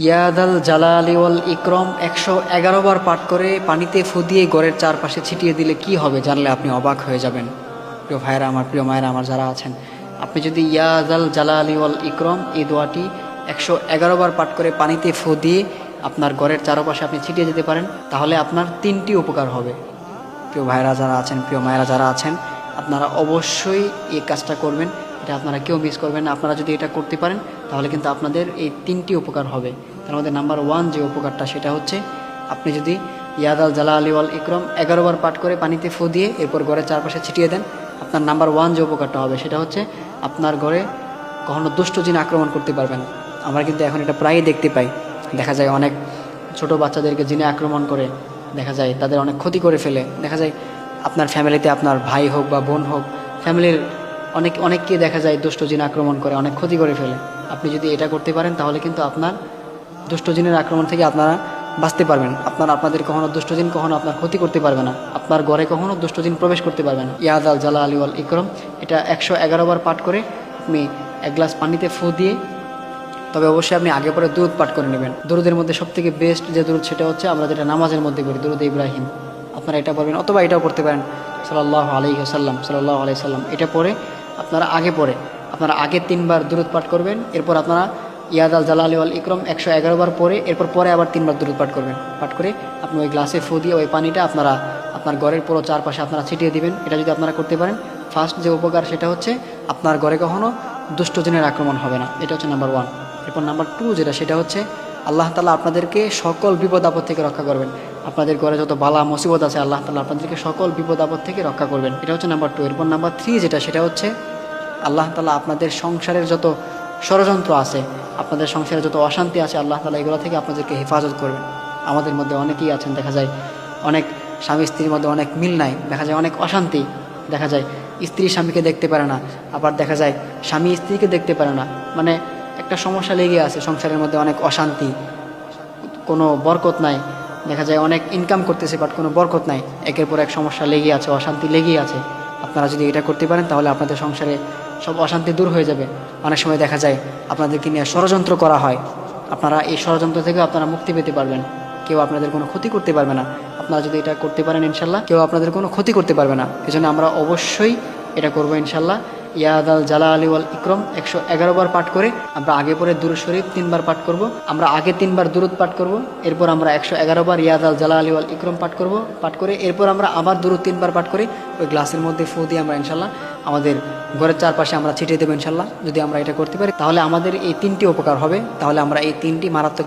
ইয়াদাল জালালি ওয়াল ইকরম 111 বার পাঠ করে পানিতে ফু দিয়ে ঘরের চারপাশে ছিটিয়ে দিলে কি হবে জানলে আপনি অবাক হয়ে যাবেন। প্রিয় ভাইরা আমার, প্রিয় মায়েরা আমার যারা আছেন, আপনি যদি ইয়াদাল জালালি ওয়াল ইকরম এই দোয়াটি 111 বার পাঠ করে পানিতে ফু দিয়ে আপনার ঘরের চারপাশে আপনি ছিটিয়ে দিতে পারেন, তাহলে আপনার 3টি উপকার হবে। প্রিয় ভাইরা যারা আছেন, প্রিয় মায়েরা যারা আছেন, আপনারা অবশ্যই এই কাজটা করবেন। এটা আপনারা কেউ মিস করবেন না। আপনারা যদি এটা করতে পারেন তাহলে কিন্তু আপনাদের এই 3টি উপকার হবে। তার মধ্যে নাম্বার 1 যে উপকারটা সেটা হচ্ছে, আপনি যদি ইয়াদাল জালালি ওয়াল ইকরম 11 বার পাঠ করে পানিতে ফু দিয়ে এরপর ঘরের চারপাশে ছিটিয়ে দেন, আপনার নাম্বার 1 যে উপকারটা হবে সেটা হচ্ছে আপনার ঘরে কখনো দুষ্ট জিন আক্রমণ করতে পারবে না। আমরা কিন্তু এখন এটা প্রায়ই দেখতে পাই, দেখা যায় অনেক ছোট বাচ্চাদেরকে জিনে আক্রমণ করে, দেখা যায় তাদের অনেক ক্ষতি করে ফেলে। দেখা যায় আপনার ফ্যামিলিতে আপনার ভাই হোক বা বোন হোক, ফ্যামিলির অনেককে দেখা যায় দুষ্ট জিন আক্রমণ করে, অনেক ক্ষতি করে ফেলে। আপনি যদি এটা করতে পারেন তাহলে কিন্তু আপনার দুষ্ট জিনের আক্রমণ থেকে আপনারা বাঁচতে পারবেন। আপনাদের কখনো দুষ্ট জিন কখনো আপনার ক্ষতি করতে পারবে না, আপনার ঘরে কখনো দুষ্ট জিন প্রবেশ করতে পারবে না। ইয়াদাল জালালি ওয়াল ইকরম এটা 111 বার পাঠ করে আপনি এক গ্লাস পানিতে ফু দিয়ে, তবে অবশ্যই আপনি আগে পরে দুরূদ পাঠ করে নেবেন। দুরূদের মধ্যে সবথেকে বেস্ট যে দুরূদ সেটা হচ্ছে আমরা যেটা নামাজের মধ্যে করি, দুরূদ ইব্রাহিম। আপনারা এটা পড়বেন, অথবা এটাও পড়তে পারেন, সাল্লাল্লাহু আলাইহি ওয়াসাল্লাম, সাল্লাল্লাহু আলাইহি সাল্লাম। এটা পরে আপনারা আগে 3 বার দুরূদ পাঠ করবেন। এরপর আপনারা ইয়াদাল জালালি ওয়াল ইকরম 111 বার পরে পরে আবার 3 বার দুরূদ পাঠ করবেন। পাঠ করে আপনি ওই গ্লাসে ফু দিয়ে ওই পানিটা আপনারা আপনার ঘরের পুরো চারপাশে আপনারা ছিটিয়ে দিবেন। এটা যদি আপনারা করতে পারেন, ফার্স্ট যে উপকার সেটা হচ্ছে আপনার ঘরে কখনো দুষ্ট জিনের আক্রমণ হবে না। এটা হচ্ছে নাম্বার 1। এরপর নাম্বার 2 যেটা সেটা হচ্ছে আল্লাহ তাআলা আপনাদেরকে সকল বিপদ আপদ থেকে রক্ষা করবেন। আপনাদের ঘরে যত বালা মুসিবত আছে আল্লাহ তাআলা আপনাদেরকে সকল বিপদ আপদ থেকে রক্ষা করবেন। এটা হচ্ছে নাম্বার 2। এরপর নাম্বার 3 যেটা সেটা হচ্ছে আল্লাহ তাআলা আপনাদের সংসারের যত ষড়যন্ত্র আছে, আপনাদের সংসারে যত অশান্তি আছে, আল্লাহ তাআলা এগুলো থেকে আপনাদেরকে হেফাজত করবেন। আমাদের মধ্যে অনেকেই আছেন, দেখা যায় অনেক স্বামী স্ত্রীর মধ্যে অনেক মিল নাই, দেখা যায় অনেক অশান্তি, দেখা যায় স্ত্রী স্বামীকে দেখতে পারে না, আবার দেখা যায় স্বামী স্ত্রীকে দেখতে পারে না, মানে একটা সমস্যা লেগে আছে সংসারের মধ্যে, অনেক অশান্তি, কোনো বরকত নাই। দেখা যায় অনেক ইনকাম করতেছে বাট কোনো বরকত নাই, একের পর এক সমস্যা লেগে আছে, অশান্তি লেগেই আছে। আপনারা যদি এটা করতে পারেন তাহলে আপনাদের সংসারে সব অশান্তি দূর হয়ে যাবে। অনেক সময় দেখা যায় আপনাদেরকে নিয়ে ষড়যন্ত্র করা হয়, আপনারা এই ষড়যন্ত্র থেকে আপনারা মুক্তি পেতে পারবেন। কেউ আপনাদের কোনো ক্ষতি করতে পারবে না। আপনারা যদি এটা করতে পারেন ইনশাল্লাহ কেউ আপনাদের কোনো ক্ষতি করতে পারবে না। এজন্য আমরা অবশ্যই এটা করবো ইনশাল্লাহ। ইয়াদাল জালালি ওয়াল ইকরম 111 বার পাঠ করে আমরা আগে পরে দুরূদ শরীফ 3 বার পাঠ করব। আমরা আগে 3 বার দুরূদ পাঠ করব, এরপর আমরা 111 বার ইয়াদাল জালালি ওয়াল ইকরম পাঠ করব। পাঠ করে এরপর আমরা আবার দুরূদ 3 বার পাঠ করে ওই গ্লাসের মধ্যে ফু দিয়ে আমরা ইনশাল্লাহ আমাদের ঘরের চারপাশে আমরা ছিটিয়ে দেবো ইনশাল্লাহ। যদি আমরা এটা করতে পারি তাহলে আমাদের এই 3টি উপকার হবে। তাহলে আমরা এই 3টি মারাত্মক